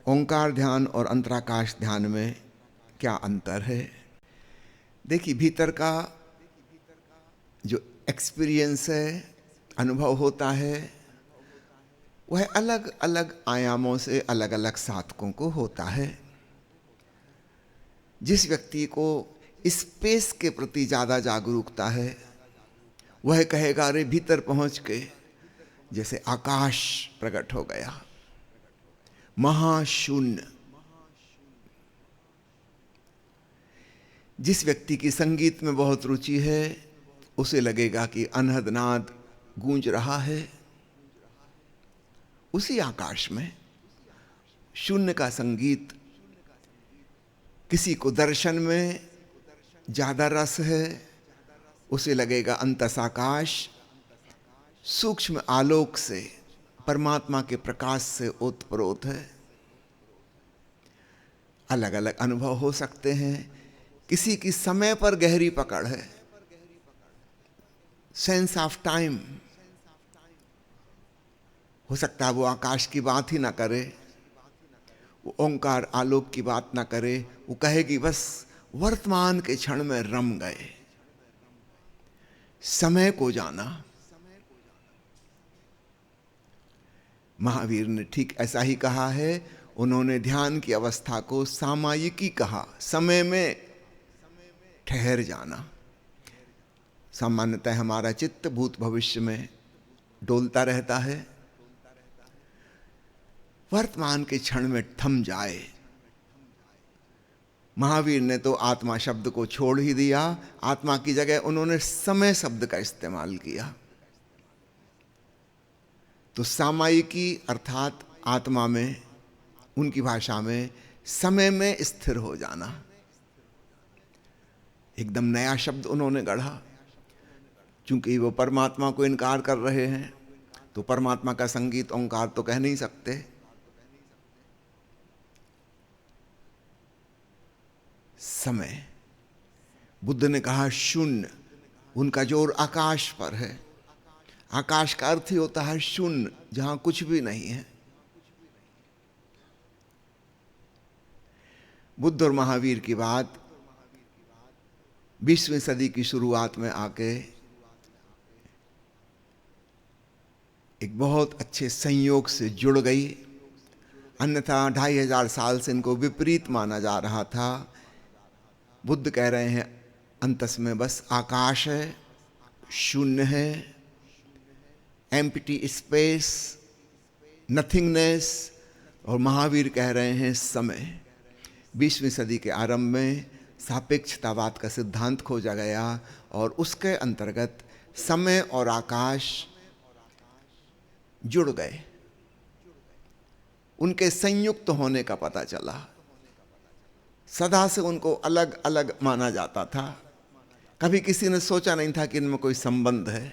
ओंकार ध्यान और अंतराकाश ध्यान में क्या अंतर है? देखिए, भीतर का जो एक्सपीरियंस है, अनुभव होता है, वह अलग अलग आयामों से अलग अलग साधकों को होता है। जिस व्यक्ति को स्पेस के प्रति ज़्यादा जागरूकता है, वह कहेगा अरे भीतर पहुंच के जैसे आकाश प्रकट हो गया, महाशून्य। जिस व्यक्ति की संगीत में बहुत रुचि है, उसे लगेगा कि अनहद नाद गूंज रहा है उसी आकाश में, शून्य का संगीत। किसी को दर्शन में ज़्यादा रस है, उसे लगेगा अंतसाकाश सूक्ष्म आलोक से, परमात्मा के प्रकाश से ओतप्रोत है। अलग अलग अनुभव हो सकते हैं। किसी की समय पर गहरी पकड़ है, सेंस ऑफ टाइम। हो सकता है वो आकाश की बात ही ना करे, वो ओंकार आलोक की बात ना करे, वो कहेगी बस वर्तमान के क्षण में रम गए, समय को जाना। महावीर ने ठीक ऐसा ही कहा है। उन्होंने ध्यान की अवस्था को सामायिकी कहा, समय में ठहर जाना। सामान्यतः हमारा चित्त भूत भविष्य में डोलता रहता है, वर्तमान के क्षण में थम जाए। महावीर ने तो आत्मा शब्द को छोड़ ही दिया, आत्मा की जगह उन्होंने समय शब्द का इस्तेमाल किया। तो सामायिकी अर्थात आत्मा में, उनकी भाषा में समय में स्थिर हो जाना, एकदम नया शब्द उन्होंने गढ़ा। चूंकि वो परमात्मा को इनकार कर रहे हैं, तो परमात्मा का संगीत ओंकार तो कह नहीं सकते। समय, बुद्ध ने कहा शून्य, उनका जोर आकाश पर है। आकाश का अर्थ ही होता है शून्य, जहां कुछ भी नहीं है। बुद्ध और महावीर की बात 20वीं सदी की शुरुआत में आके एक बहुत अच्छे संयोग से जुड़ गई। अन्यथा 2500 साल से इनको विपरीत माना जा रहा था। बुद्ध कह रहे हैं अंतस में बस आकाश है, शून्य है, एम्प्टी स्पेस, नथिंगनेस। और महावीर कह रहे हैं समय। 20वीं सदी के आरंभ में सापेक्षतावाद का सिद्धांत खोजा गया और उसके अंतर्गत समय और आकाश जुड़ गए, उनके संयुक्त होने का पता चला। सदा से उनको अलग अलग माना जाता था, कभी किसी ने सोचा नहीं था कि इनमें कोई संबंध है।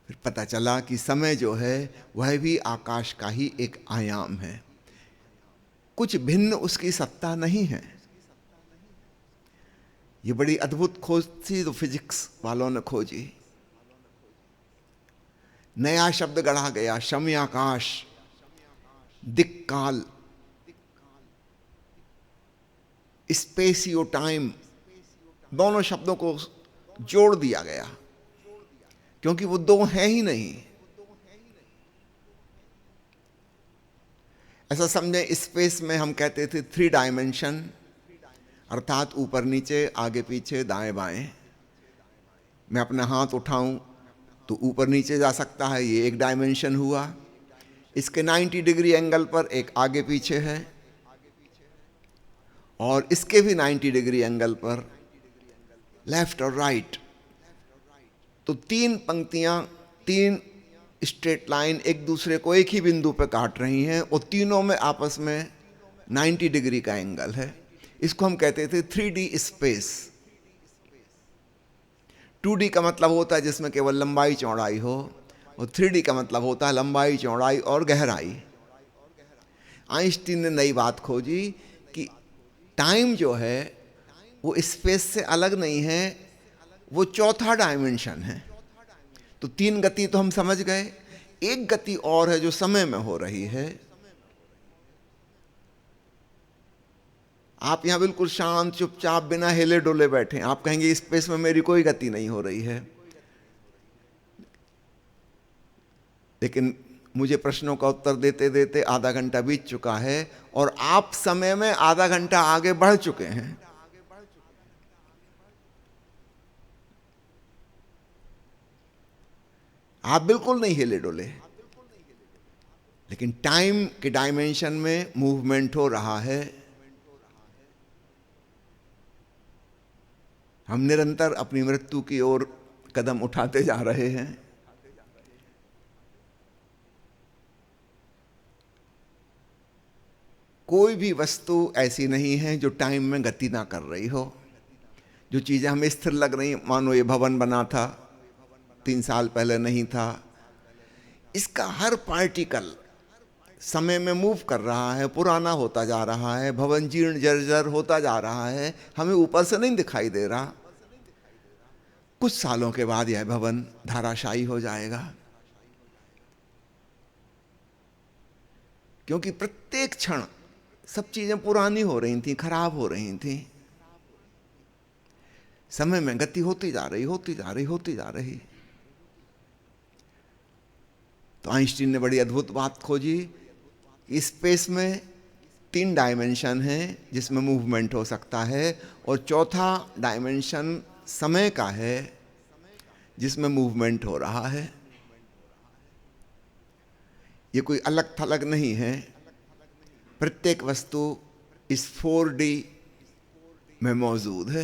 फिर पता चला कि समय जो है वह भी आकाश का ही एक आयाम है, कुछ भिन्न उसकी सत्ता नहीं है। ये बड़ी अद्भुत खोज थी तो फिजिक्स वालों ने खोजी। नया शब्द गढ़ा गया, शम्याकाश, दिक्काल, स्पेसियो टाइम, दोनों शब्दों को जोड़ दिया गया, क्योंकि वो दो हैं ही नहीं। ऐसा समझे, स्पेस में हम कहते थे 3 डायमेंशन, अर्थात ऊपर नीचे, आगे पीछे, दाएं बाएं। मैं अपना हाथ उठाऊं तो ऊपर नीचे जा सकता है, ये एक डायमेंशन हुआ। इसके 90 डिग्री एंगल पर एक आगे पीछे है, और इसके भी 90 डिग्री एंगल पर लेफ्ट और राइट। तो 3 पंक्तियां, 3 स्ट्रेट लाइन एक दूसरे को एक ही बिंदु पर काट रही हैं, और तीनों में आपस में 90 डिग्री का एंगल है। इसको हम कहते थे 3D स्पेस। 2D का मतलब होता है जिसमें केवल लंबाई चौड़ाई हो, और 3D का मतलब होता है लंबाई चौड़ाई और गहराई। आइंस्टीन ने नई बात खोजी कि टाइम जो है वो स्पेस से अलग नहीं है, वो चौथा डायमेंशन है। तो 3 गति तो हम समझ गए, एक गति और है जो समय में हो रही है। आप यहां बिल्कुल शांत चुपचाप बिना हिले डुले बैठे, आप कहेंगे स्पेस में मेरी कोई गति नहीं हो रही है। लेकिन मुझे प्रश्नों का उत्तर देते देते आधा घंटा बीत चुका है और आप समय में आधा घंटा आगे बढ़ चुके हैं। आप बिल्कुल नहीं हिले डुले, लेकिन टाइम के डायमेंशन में मूवमेंट हो रहा है। हम निरंतर अपनी मृत्यु की ओर कदम उठाते जा रहे हैं। कोई भी वस्तु ऐसी नहीं है जो टाइम में गति ना कर रही हो। जो चीजें हमें स्थिर लग रही, मानो ये भवन बना था 3 साल पहले नहीं था, इसका हर पार्टिकल समय में मूव कर रहा है, पुराना होता जा रहा है, भवन जीर्ण जर्जर होता जा रहा है, हमें ऊपर से नहीं दिखाई दे रहा। कुछ सालों के बाद यह भवन धाराशायी हो जाएगा, क्योंकि प्रत्येक क्षण सब चीजें पुरानी हो रही थी, खराब हो रही थी। समय में गति होती जा रही, होती जा रही, होती जा रही। तो आइंस्टीन ने बड़ी अद्भुत बात खोजी। स्पेस में 3 डायमेंशन हैं जिसमें मूवमेंट हो सकता है, और चौथा डायमेंशन समय का है जिसमें मूवमेंट हो रहा है। ये कोई अलग थलग नहीं है। प्रत्येक वस्तु इस 4D में मौजूद है।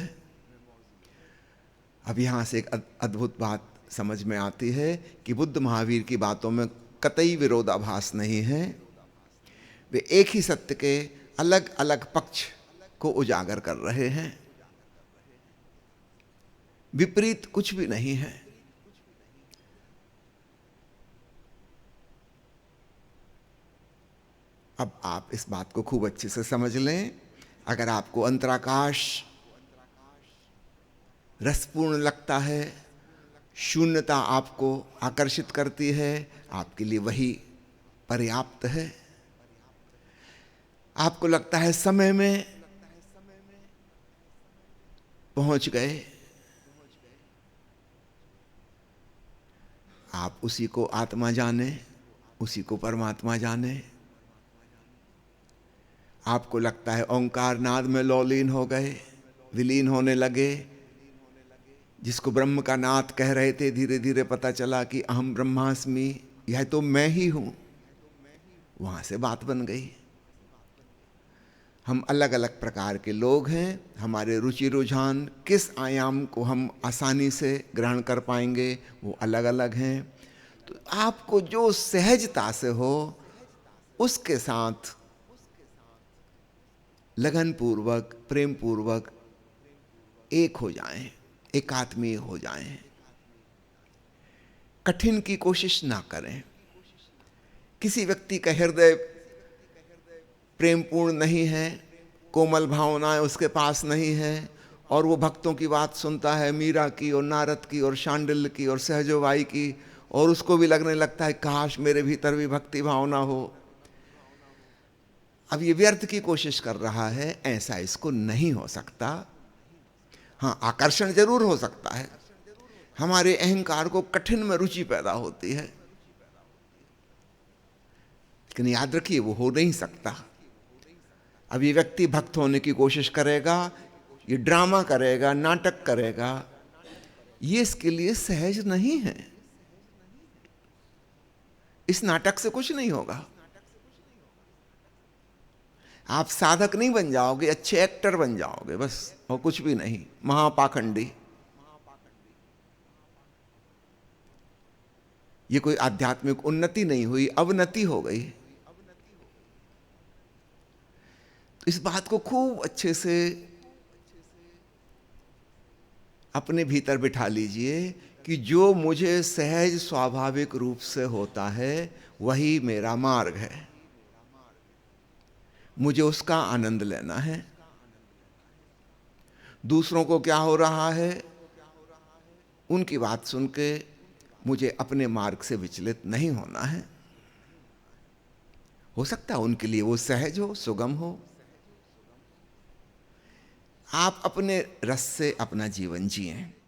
अब यहां से एक अद्भुत बात समझ में आती है कि बुद्ध महावीर की बातों में कतई विरोधाभास नहीं है। वे एक ही सत्य के अलग अलग पक्ष को उजागर कर रहे हैं। विपरीत कुछ भी नहीं है। अब आप इस बात को खूब अच्छे से समझ लें। अगर आपको अंतराकाश रसपूर्ण लगता है, शून्यता आपको आकर्षित करती है, आपके लिए वही पर्याप्त है। आपको लगता है समय में पहुंच गए, आप उसी को आत्मा जाने, उसी को परमात्मा जाने। आपको लगता है ओंकार नाद में लौलीन हो गए, विलीन होने लगे। जिसको ब्रह्म का नाद कह रहे थे, धीरे धीरे पता चला कि अहम ब्रह्मास्मि, यह तो मैं ही हूं। वहां से बात बन गई। हम अलग अलग प्रकार के लोग हैं। हमारे रुचि रुझान किस आयाम को हम आसानी से ग्रहण कर पाएंगे वो अलग अलग हैं। तो आपको जो सहजता से हो उसके साथ लगन पूर्वक, प्रेम पूर्वक एक हो जाएं, एकात्मीय हो जाएं। कठिन की कोशिश ना करें। किसी व्यक्ति का हृदय प्रेमपूर्ण नहीं है, कोमल भावनाएं उसके पास नहीं है, और वो भक्तों की बात सुनता है, मीरा की और नारद की और शांडिल्य की और सहजोबाई की, और उसको भी लगने लगता है काश मेरे भीतर भी भक्ति भावना हो। अब ये व्यर्थ की कोशिश कर रहा है, ऐसा इसको नहीं हो सकता। हाँ, आकर्षण जरूर हो सकता है। हमारे अहंकार को कठिन में रुचि पैदा होती है, लेकिन याद रखिए वो हो नहीं सकता। अब ये व्यक्ति भक्त होने की कोशिश करेगा, ये ड्रामा करेगा, नाटक करेगा, ये इसके लिए सहज नहीं है। इस नाटक से कुछ नहीं होगा। आप साधक नहीं बन जाओगे, अच्छे एक्टर बन जाओगे बस, और कुछ भी नहीं। महापाखंडी। ये कोई आध्यात्मिक उन्नति नहीं हुई, अवनति हो गई। तो इस बात को खूब अच्छे से अपने भीतर बिठा लीजिए कि जो मुझे सहज स्वाभाविक रूप से होता है वही मेरा मार्ग है। मुझे उसका आनंद लेना है। दूसरों को क्या हो रहा है उनकी बात सुन के मुझे अपने मार्ग से विचलित नहीं होना है। हो सकता है उनके लिए वो सहज हो, सुगम हो। आप अपने रस से अपना जीवन जिएं।